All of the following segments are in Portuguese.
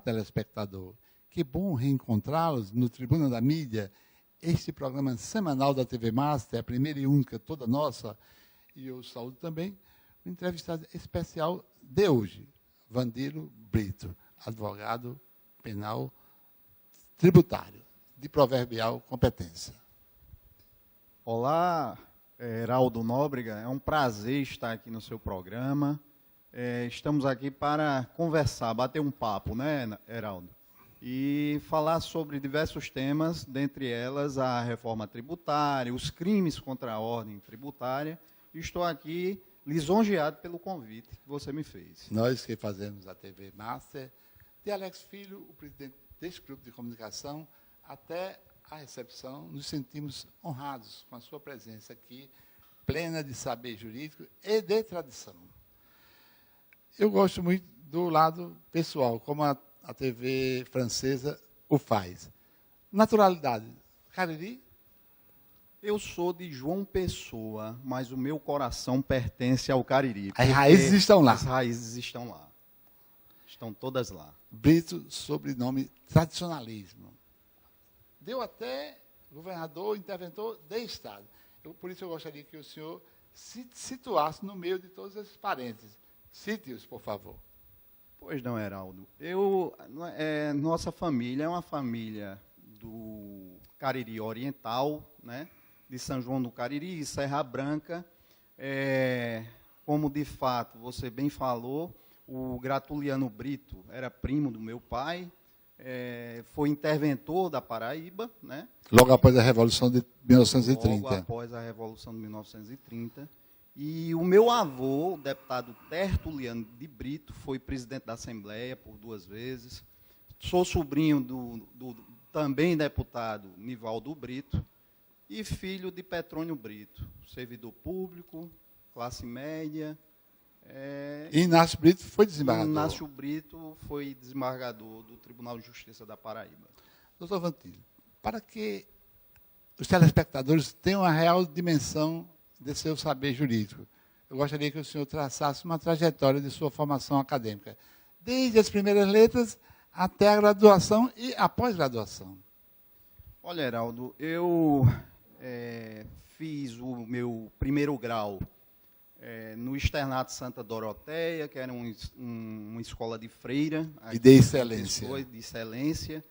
telespectador. Que bom reencontrá-los no Tribuna da Mídia, este programa semanal da TV Master, a primeira e única, toda nossa. E eu saúdo também o entrevistado especial de hoje, Vandilo Brito, advogado penal tributário, de proverbial competência. Olá, Heraldo Nóbrega, é um prazer estar aqui no seu programa. Estamos aqui para conversar, bater um papo, né, Heraldo? E falar sobre diversos temas, dentre elas a reforma tributária, os crimes contra a ordem tributária. Estou aqui lisonjeado pelo convite que você me fez. Nós que fazemos a TV Master, de Alex Filho, o presidente deste grupo de comunicação, até a recepção, nos sentimos honrados com a sua presença aqui, plena de saber jurídico e de tradição. Eu gosto muito do lado pessoal, como a TV francesa o faz. Naturalidade. Cariri? Eu sou de João Pessoa, mas o meu coração pertence ao Cariri. As raízes estão lá. As raízes estão lá. Estão todas lá. Brito, sobrenome tradicionalismo. Deu até governador, interventor de Estado. Por isso eu gostaria que o senhor se situasse no meio de todos esses parênteses. Cite-os, por favor. Pois não, Heraldo. Nossa família é uma família do Cariri Oriental, né? De São João do Cariri, Serra Branca. Como, de fato, você bem falou, o Gratuliano Brito era primo do meu pai, foi interventor da Paraíba, né? Logo após a Revolução de 1930. Logo após a Revolução de 1930. E o meu avô, o deputado Tertuliano de Brito, foi presidente da Assembleia por 2 vezes. Sou sobrinho do também deputado Nivaldo Brito e filho de Petrônio Brito, servidor público, classe média. E Inácio Brito foi desembargador. Inácio Brito foi desembargador do Tribunal de Justiça da Paraíba. Doutor Vandilo, para que os telespectadores tenham a real dimensão de seu saber jurídico, eu gostaria que o senhor traçasse uma trajetória de sua formação acadêmica, desde as primeiras letras até a graduação e a pós-graduação. Olha, Heraldo, eu fiz o meu primeiro grau no Externato Santa Doroteia, que era uma escola de freira. E de excelência. De excelência.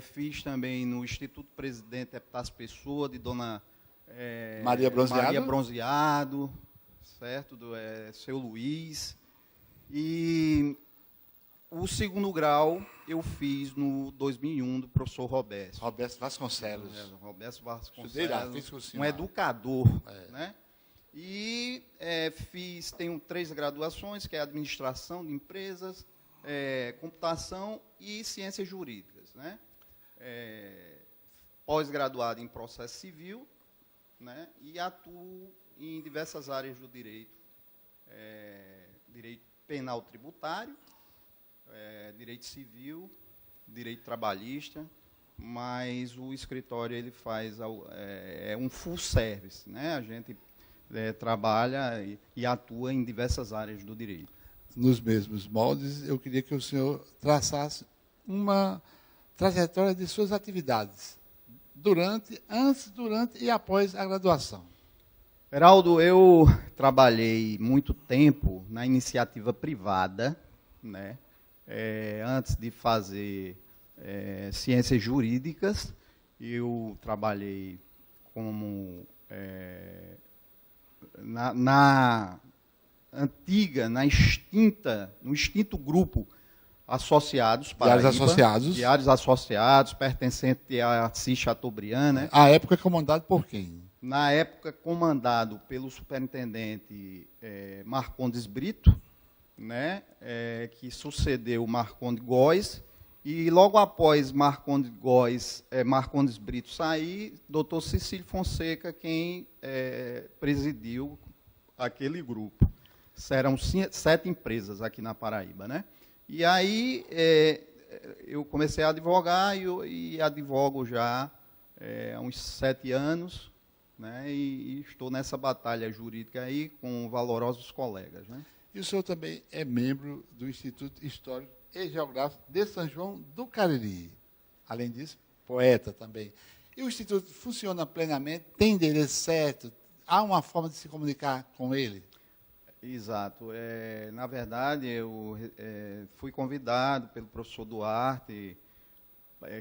Fiz também no Instituto Presidente Epitácio Pessoa, de Dona Maria Bronzeado, certo? Do seu Luiz. E o segundo grau eu fiz no 2001 do professor Roberto. Roberto Vasconcelos. Roberto Vasconcelos, Lá, fiz um educador, né? E tenho 3 graduações, que é Administração de Empresas, Computação e Ciências Jurídicas, né? Pós-graduado em Processo Civil, né? E atuo em diversas áreas do direito, direito penal tributário, direito civil, direito trabalhista, mas o escritório ele faz um full service, né? A gente trabalha e atua em diversas áreas do direito. Nos mesmos moldes, eu queria que o senhor traçasse uma trajetória de suas atividades, antes, durante e após a graduação. Heraldo, eu trabalhei muito tempo na iniciativa privada, né? Antes de fazer ciências jurídicas, eu trabalhei como no extinto grupo Associados Paraíba, Diários Associados, pertencente a Assis Chateaubriand, né? A época comandado por quem? Na época comandado pelo superintendente Marcondes Brito, né? Que sucedeu Marcondes Góes, e logo após Marcondes Brito sair, doutor Cecílio Fonseca, quem presidiu aquele grupo. Serão 7 empresas aqui na Paraíba, né? E aí eu comecei a advogar e advogo já há uns 7 anos, né? E estou nessa batalha jurídica aí com valorosos colegas, né? E o senhor também é membro do Instituto Histórico e geográfico de São João do Cariri. Além disso, poeta também. E o Instituto funciona plenamente, tem endereço certo, há uma forma de se comunicar com ele? Exato. Na verdade, eu fui convidado pelo professor Duarte,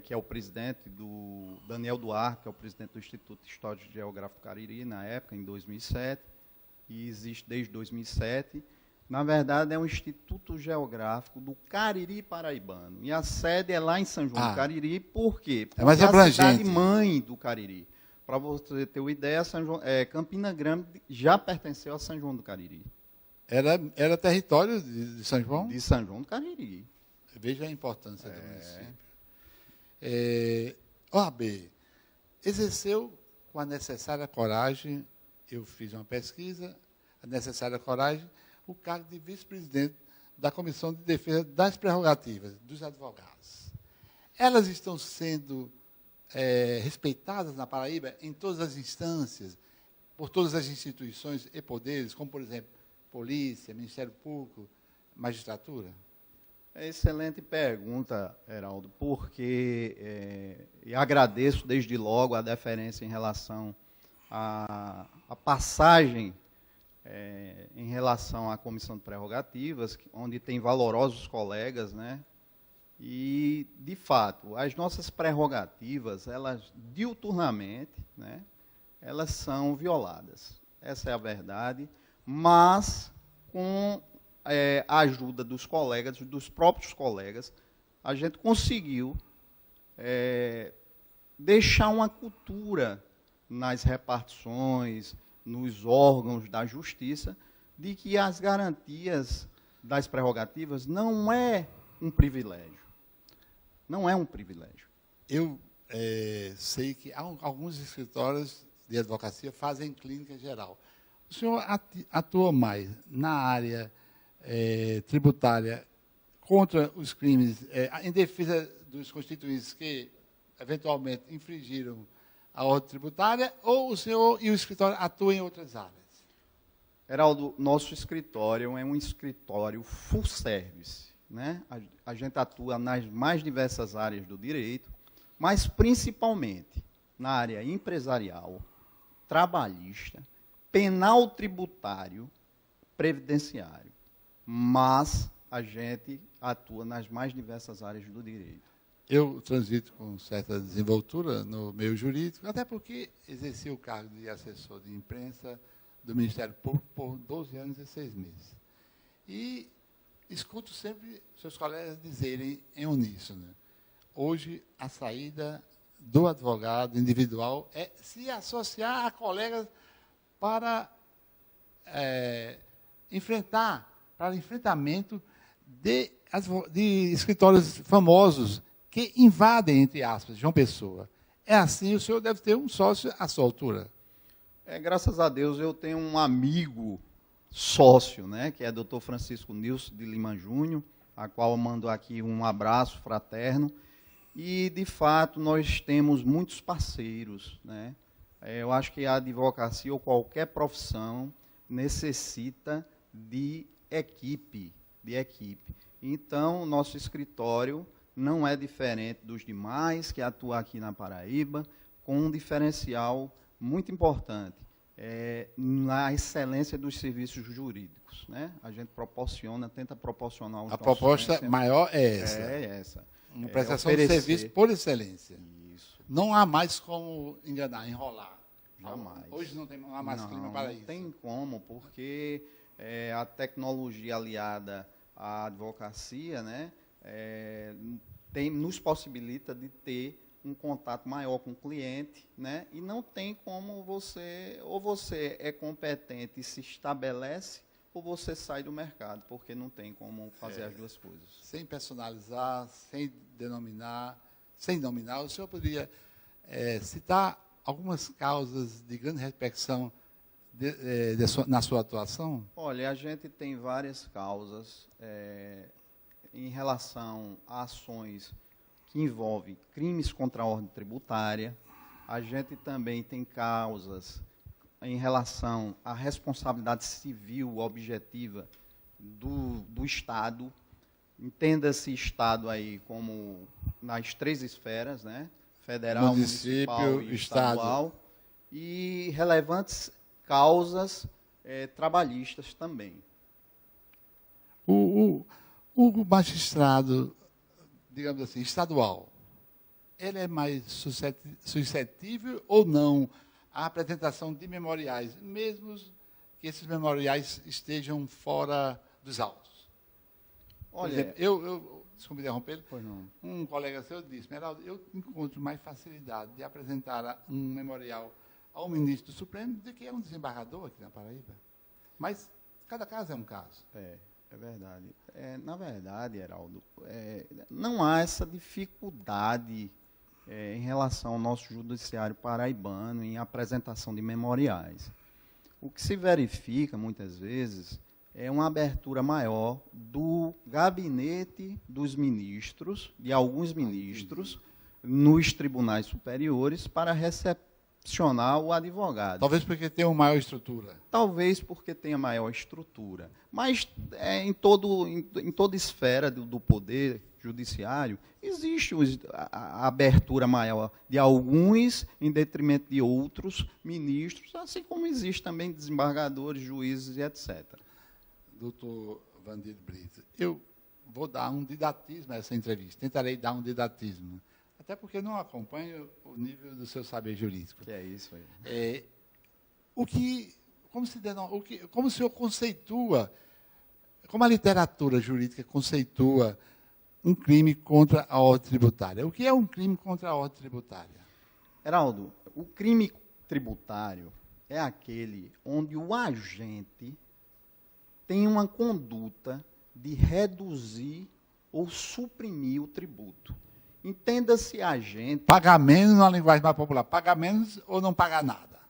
que é o presidente do Daniel Duarte, que é o presidente do Instituto Histórico e Geográfico do Cariri, na época, em 2007, e existe desde 2007. Na verdade, é um Instituto Geográfico do Cariri Paraibano. E a sede é lá em São João do Cariri. Por quê? Porque mais abrangente. É a cidade-mãe do Cariri. Para você ter uma ideia, Campina Grande já pertenceu a São João do Cariri. Era território de São João? De São João do Cariri. Veja a importância do município. OAB exerceu com a necessária coragem, eu fiz uma pesquisa, a necessária coragem, o cargo de vice-presidente da Comissão de Defesa das Prerrogativas dos Advogados. Elas estão sendo respeitadas na Paraíba em todas as instâncias, por todas as instituições e poderes, como, por exemplo, Polícia, Ministério Público, Magistratura? Excelente pergunta, Heraldo, porque e agradeço desde logo a deferência em relação à passagem em relação à Comissão de Prerrogativas, onde tem valorosos colegas, né? E, de fato, as nossas prerrogativas, elas, diuturnamente, né, elas são violadas. Essa é a verdade, mas com a ajuda dos colegas, dos próprios colegas, a gente conseguiu deixar uma cultura nas repartições, nos órgãos da justiça, de que as garantias das prerrogativas não é um privilégio. Não é um privilégio. Eu sei que alguns escritórios de advocacia fazem clínica geral. O senhor atua mais na área tributária contra os crimes, em defesa dos constituintes que, eventualmente, infringiram a ordem tributária, ou o senhor e o escritório atuam em outras áreas? Heraldo, nosso escritório é um escritório full service, né? A gente atua nas mais diversas áreas do direito, mas principalmente na área empresarial, trabalhista, penal tributário, previdenciário. Mas a gente atua nas mais diversas áreas do direito. Eu transito com certa desenvoltura no meio jurídico, até porque exerci o cargo de assessor de imprensa do Ministério Público por 12 anos e 6 meses. E escuto sempre seus colegas dizerem em uníssono, hoje a saída do advogado individual é se associar a colegas para enfrentamento de escritórios famosos que invadem, entre aspas, João Pessoa. É assim, o senhor deve ter um sócio à sua altura. Graças a Deus eu tenho um amigo sócio, né, que é o Dr. Francisco Nilson de Lima Júnior, a qual eu mando aqui um abraço fraterno. E, de fato, nós temos muitos parceiros, né? Eu acho que a advocacia ou qualquer profissão necessita de equipe. Então, o nosso escritório não é diferente dos demais que atuam aqui na Paraíba, com um diferencial muito importante, na excelência dos serviços jurídicos, né? A gente tenta proporcionar aos A proposta maior é essa. É essa. Uma prestação de serviço por excelência. Isso. Não há mais como enganar, enrolar. Jamais. Hoje não há mais clima para isso. Não tem como, porque a tecnologia aliada à advocacia, né, nos possibilita de ter um contato maior com o cliente, né, e não tem como você é competente e se estabelece, ou você sai do mercado, porque não tem como fazer as duas coisas. Sem personalizar, sem nominar, o senhor poderia citar algumas causas de grande repercussão na sua atuação? Olha, a gente tem várias causas em relação a ações que envolvem crimes contra a ordem tributária. A gente também tem causas em relação à responsabilidade civil objetiva do Estado. Entenda-se Estado aí como nas 3 esferas, né? Federal, Município, municipal e estadual, e relevantes causas trabalhistas também. O magistrado, digamos assim, estadual, ele é mais suscetível ou não à apresentação de memoriais, mesmo que esses memoriais estejam fora dos autos? Por exemplo, desculpe interromper, um colega seu disse, Meraldo, eu encontro mais facilidade de apresentar um memorial ao ministro do Supremo do que a um desembargador aqui na Paraíba. Mas cada caso é um caso. É verdade. Na verdade, Heraldo, não há essa dificuldade em relação ao nosso judiciário paraibano em apresentação de memoriais. O que se verifica, muitas vezes, é uma abertura maior do gabinete dos ministros, de alguns ministros, nos tribunais superiores, para recepcionar o advogado. Talvez porque tenha uma maior estrutura. Talvez porque tenha maior estrutura. Mas em toda esfera do poder judiciário, existe a abertura maior de alguns em detrimento de outros ministros, assim como existe também desembargadores, juízes e etc. Doutor Vandir Brito, eu vou dar um didatismo a essa entrevista, tentarei dar um didatismo, até porque não acompanho o nível do seu saber jurídico. Que é isso aí. Como o senhor conceitua, como a literatura jurídica conceitua um crime contra a ordem tributária? O que é um crime contra a ordem tributária? Heraldo, o crime tributário é aquele onde o agente tem uma conduta de reduzir ou suprimir o tributo. Entenda-se agente... Pagar menos, na linguagem mais popular, pagar menos ou não pagar nada?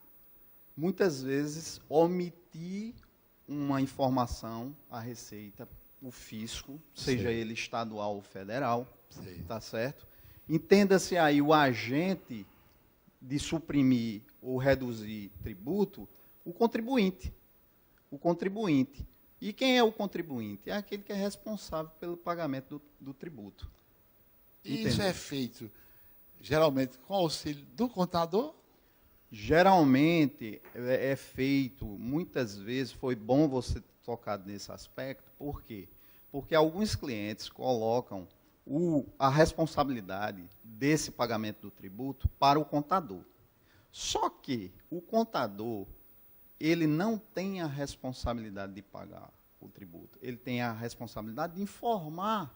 Muitas vezes, omitir uma informação à Receita, o fisco, seja ele estadual ou federal, tá certo? Entenda-se aí o agente de suprimir ou reduzir tributo, o contribuinte. O contribuinte. E quem é o contribuinte? É aquele que é responsável pelo pagamento do tributo. E isso é feito, geralmente, com auxílio do contador? Geralmente é feito, muitas vezes, foi bom você ter tocado nesse aspecto, por quê? Porque alguns clientes colocam a responsabilidade desse pagamento do tributo para o contador. Só que o contador, ele não tem a responsabilidade de pagar o tributo. Ele tem a responsabilidade de informar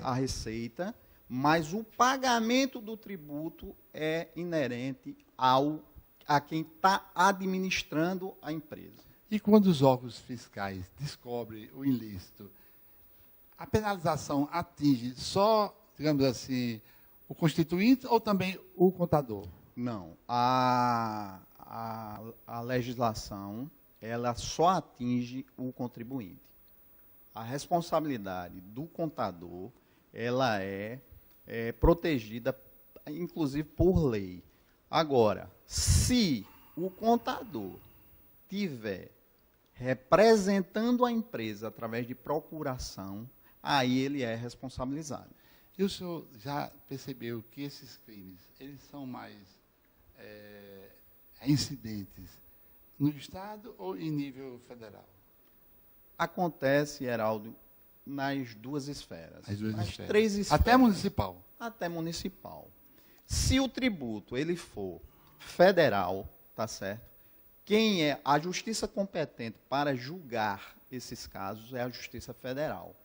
a Receita, mas o pagamento do tributo é inerente a quem está administrando a empresa. E quando os órgãos fiscais descobrem o ilícito, a penalização atinge só, digamos assim, o constituinte ou também o contador? Não. A legislação, ela só atinge o contribuinte. A responsabilidade do contador, ela é protegida, inclusive, por lei. Agora, se o contador tiver representando a empresa através de procuração, aí ele é responsabilizado. E o senhor já percebeu que esses crimes, eles são mais incidentes no Estado ou em nível federal? Acontece, Heraldo, nas duas esferas. As duas nas esferas. 3 esferas. Até municipal? Até municipal. Se o tributo ele for federal, tá certo? Quem é a justiça competente para julgar esses casos é a Justiça Federal.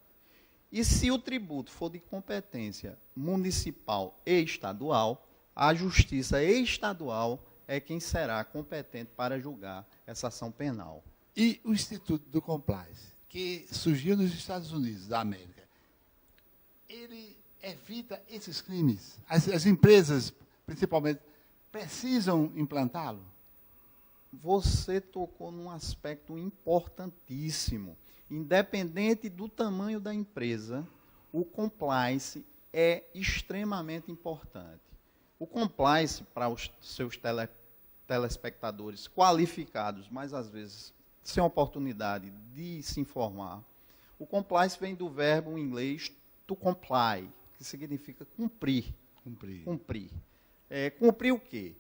E se o tributo for de competência municipal e estadual, a Justiça Estadual é quem será competente para julgar essa ação penal. E o Instituto do Compliance, que surgiu nos Estados Unidos da América, ele evita esses crimes? As empresas, principalmente, precisam implantá-lo? Você tocou num aspecto importantíssimo. Independente do tamanho da empresa, o compliance é extremamente importante. O compliance, para os seus telespectadores qualificados, mas às vezes sem oportunidade de se informar, O compliance vem do verbo em inglês to comply, que significa cumprir. Cumprir. Cumprir o quê?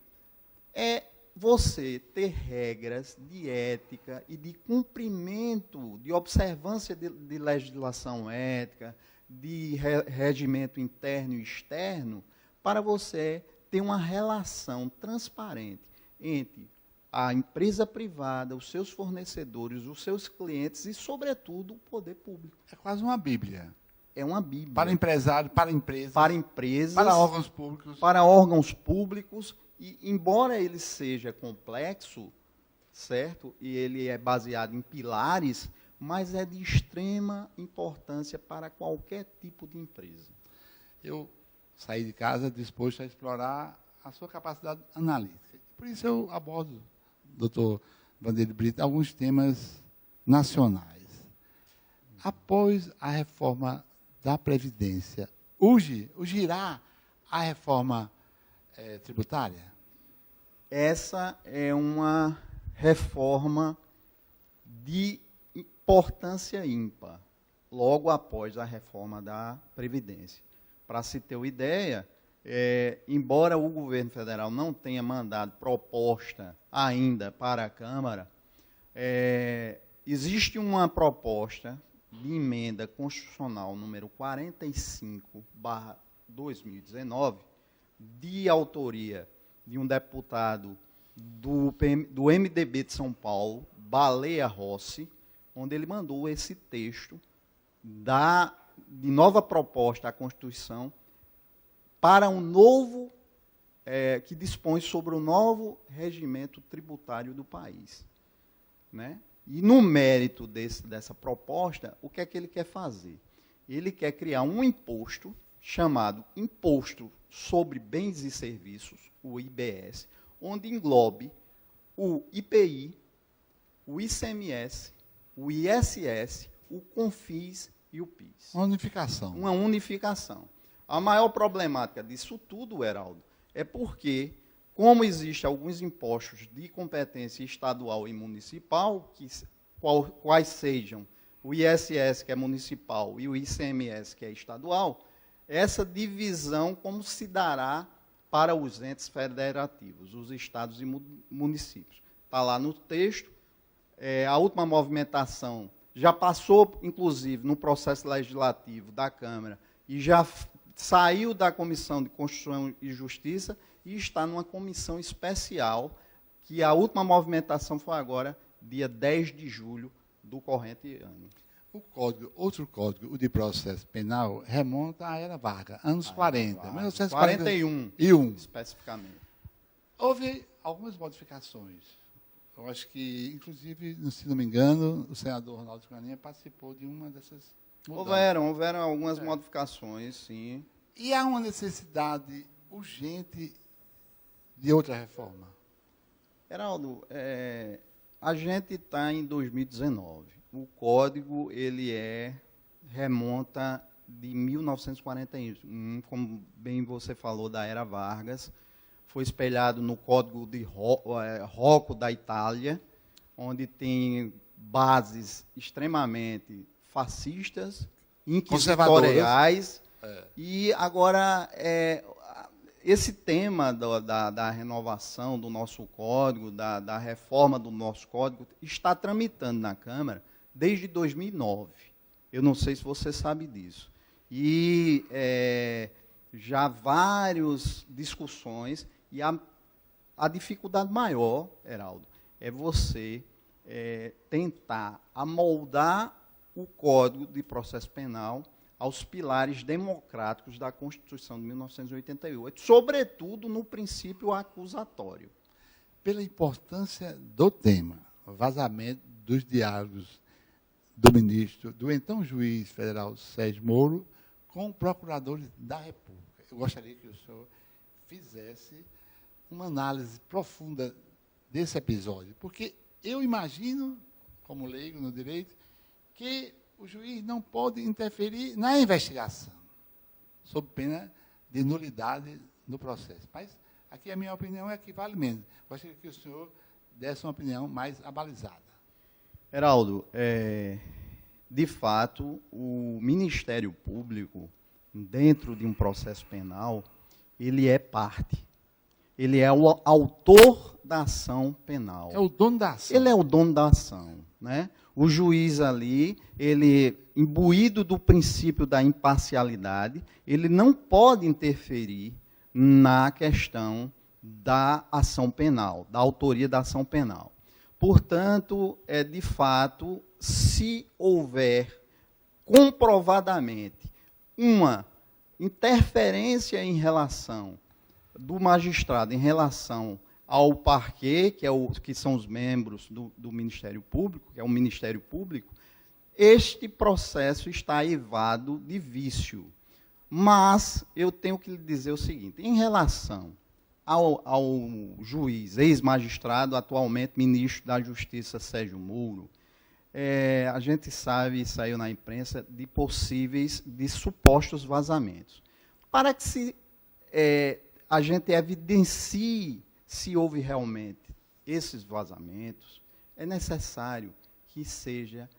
É você ter regras de ética e de cumprimento, de observância de legislação ética, de regimento interno e externo, para você ter uma relação transparente entre a empresa privada, os seus fornecedores, os seus clientes e, sobretudo, o poder público. É quase uma Bíblia. É uma Bíblia. Para empresário, para empresas. Para empresas. Para órgãos públicos. Para órgãos públicos. E, embora ele seja complexo, certo? E ele é baseado em pilares, mas é de extrema importância para qualquer tipo de empresa. Eu saí de casa disposto a explorar a sua capacidade analítica. Por isso eu abordo, doutor Vanderlei Brito, alguns temas nacionais. Após a reforma da Previdência, urgirá a reforma tributária? Essa é uma reforma de importância ímpar, logo após a reforma da Previdência. Para se ter uma ideia, embora o governo federal não tenha mandado proposta ainda para a Câmara, existe uma proposta de emenda constitucional número 45/2019, de autoria de um deputado do MDB de São Paulo, Baleia Rossi, onde ele mandou esse texto de nova proposta à Constituição para um novo, que dispõe sobre o novo regimento tributário do país. Né? E no mérito dessa proposta, o que é que ele quer fazer? Ele quer criar um imposto chamado Imposto sobre Bens e Serviços, o IBS, onde englobe o IPI, o ICMS, o ISS, o CONFIS e o PIS. Uma unificação. Uma unificação. A maior problemática disso tudo, Heraldo, é porque, como existem alguns impostos de competência estadual e municipal, quais sejam o ISS, que é municipal, e o ICMS, que é estadual, essa divisão como se dará para os entes federativos, os estados e municípios. Está lá no texto. A última movimentação já passou, inclusive, no processo legislativo da Câmara e já saiu da Comissão de Constituição e Justiça e está numa comissão especial, que a última movimentação foi agora, dia 10 de julho do corrente ano. Outro código, o de processo penal, remonta à era Vargas, anos 40. 1941, especificamente. Houve algumas modificações. Eu acho que, inclusive, se não me engano, o senador Ronaldo Caninha participou de uma dessas mudanças. Houveram algumas modificações, sim. E há uma necessidade urgente de outra reforma? Heraldo, a gente está em 2019. O código remonta de 1941, como bem você falou, da era Vargas. Foi espelhado no Código de Rocco da Itália, onde tem bases extremamente fascistas, inquisitoriais. E agora, esse tema da renovação do nosso código, da reforma do nosso código, está tramitando na Câmara desde 2009. Eu não sei se você sabe disso. E já várias discussões, e a dificuldade maior, Heraldo, é você tentar amoldar o Código de Processo Penal aos pilares democráticos da Constituição de 1988, sobretudo no princípio acusatório. Pela importância do tema, vazamento dos diálogos do então juiz federal Sérgio Moro com procuradores da República. Eu gostaria que o senhor fizesse uma análise profunda desse episódio, porque eu imagino, como leigo no direito, que o juiz não pode interferir na investigação, sob pena de nulidade no processo. Mas aqui a minha opinião é que vale menos. Gostaria que o senhor desse uma opinião mais abalizada. Heraldo, de fato, o Ministério Público, dentro de um processo penal, ele é parte. Ele é o autor da ação penal. É o dono da ação. Ele é o dono da ação, né? O juiz ali, ele, imbuído do princípio da imparcialidade, ele não pode interferir na questão da ação penal, da autoria da ação penal. Portanto, de fato, se houver comprovadamente uma interferência em relação do magistrado em relação ao parquê, que são os membros do Ministério Público, que é o Ministério Público, este processo está aivado de vício. Mas eu tenho que lhe dizer o seguinte, em relação ao juiz, ex-magistrado, atualmente ministro da Justiça, Sérgio Moro, a gente sabe, saiu na imprensa, de supostos vazamentos. Para que a gente evidencie se houve realmente esses vazamentos, é necessário que seja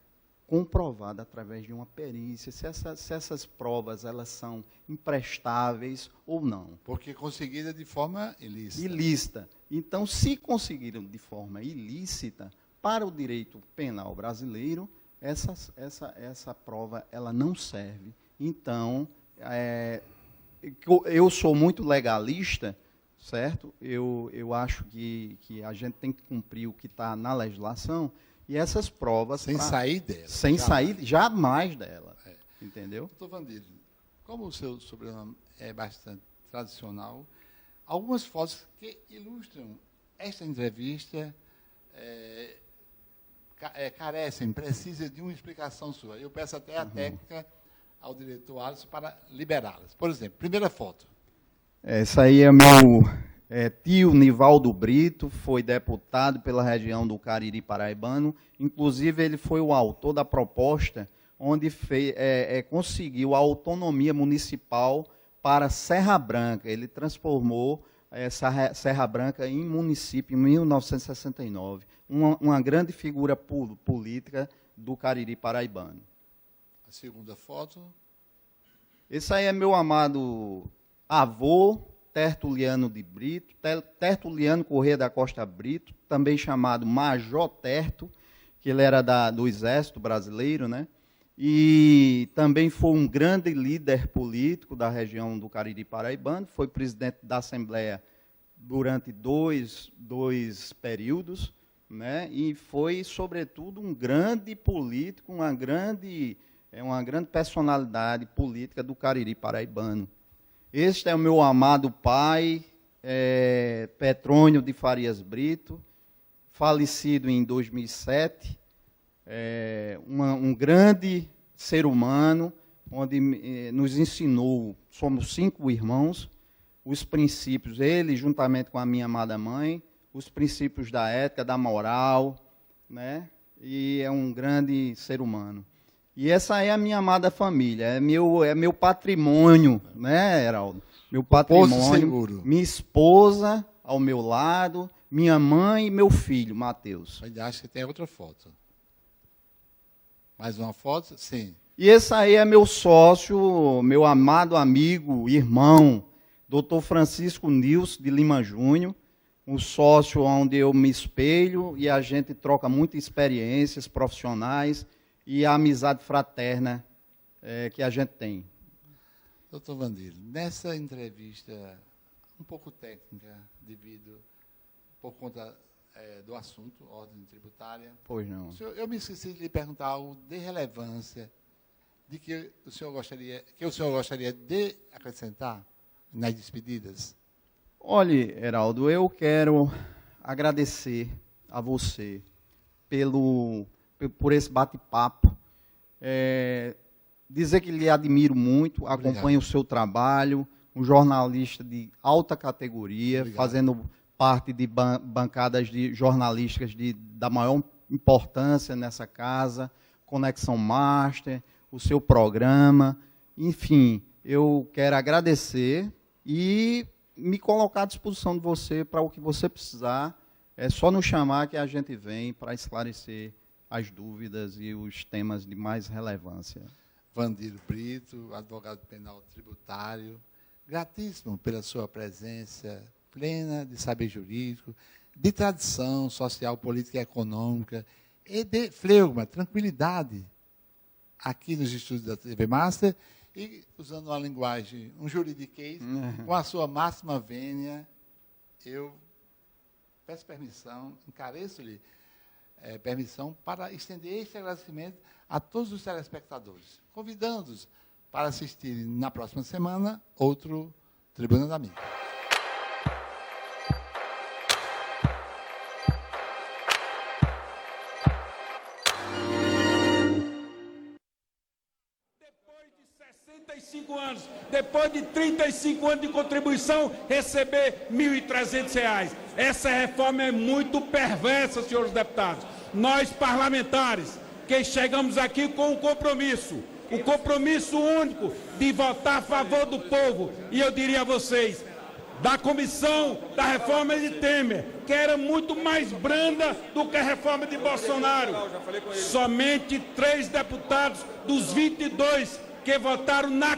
comprovado através de uma perícia, se essas provas elas são imprestáveis ou não. Porque conseguida de forma ilícita. Ilícita. Então, se conseguiram de forma ilícita, para o direito penal brasileiro, essa prova ela não serve. Então, eu sou muito legalista, certo? Eu acho que a gente tem que cumprir o que está na legislação e essas provas... Sem sair dela. Sem sair jamais dela. Entendeu? Doutor Vandilho, como o seu sobrenome é bastante tradicional, algumas fotos que ilustram esta entrevista carecem, precisam de uma explicação sua. Eu peço até a técnica ao diretor Alisson para liberá-las. Por exemplo, primeira foto. Essa aí é meu tio Nivaldo Brito, foi deputado pela região do Cariri Paraibano. Inclusive, ele foi o autor da proposta onde conseguiu a autonomia municipal para Serra Branca. Ele transformou essa Serra Branca em município em 1969. Uma grande figura política do Cariri Paraibano. A segunda foto. Esse aí é meu amado avô, Tertuliano de Brito, Tertuliano Corrêa da Costa Brito, também chamado Major Terto, que ele era do Exército Brasileiro, né? E também foi um grande líder político da região do Cariri Paraibano, foi presidente da Assembleia durante dois períodos, né? E foi, sobretudo, um grande político, uma grande personalidade política do Cariri Paraibano. Este é o meu amado pai, Petrônio de Farias Brito, falecido em 2007, um grande ser humano, onde nos ensinou, somos 5 irmãos, os princípios, ele juntamente com a minha amada mãe, os princípios da ética, da moral, né? E é um grande ser humano. E essa é a minha amada família, é meu patrimônio, né, Heraldo? Meu patrimônio, minha esposa ao meu lado, minha mãe e meu filho, Matheus. Ainda acho que tem outra foto. Mais uma foto? Sim. E esse aí é meu sócio, meu amado amigo, irmão, Dr. Francisco Nilson de Lima Júnior, um sócio onde eu me espelho e a gente troca muitas experiências profissionais e a amizade fraterna que a gente tem. Doutor Vandilho, nessa entrevista um pouco técnica, por conta do assunto, ordem tributária. Pois não. Eu me esqueci de lhe perguntar algo de relevância de que o senhor gostaria de acrescentar nas despedidas. Olhe, Heraldo, eu quero agradecer a você por esse bate-papo, dizer que lhe admiro muito, acompanho o seu trabalho, um jornalista de alta categoria, fazendo parte de bancadas jornalísticas da maior importância nessa casa, Conexão Master, o seu programa, enfim, eu quero agradecer e me colocar à disposição de você para o que você precisar, é só nos chamar que a gente vem para esclarecer as dúvidas e os temas de mais relevância. Vandiro Brito, advogado penal tributário, gratíssimo pela sua presença plena de saber jurídico, de tradição social, política e econômica, e de fleuma, tranquilidade, aqui nos estúdios da TV Master, e usando uma linguagem, um juridiquês, com a sua máxima vênia, eu peço permissão, encareço-lhe permissão para estender este agradecimento a todos os telespectadores, convidando-os para assistirem na próxima semana outro Tribuna da Mídia. Depois de 35 anos de contribuição, receber R$ 1.300. Essa reforma é muito perversa, senhores deputados. Nós, parlamentares, que chegamos aqui com um compromisso, o compromisso único de votar a favor do povo. E eu diria a vocês, da comissão da reforma de Temer, que era muito mais branda do que a reforma de Bolsonaro. Somente 3 deputados dos 22 que votaram na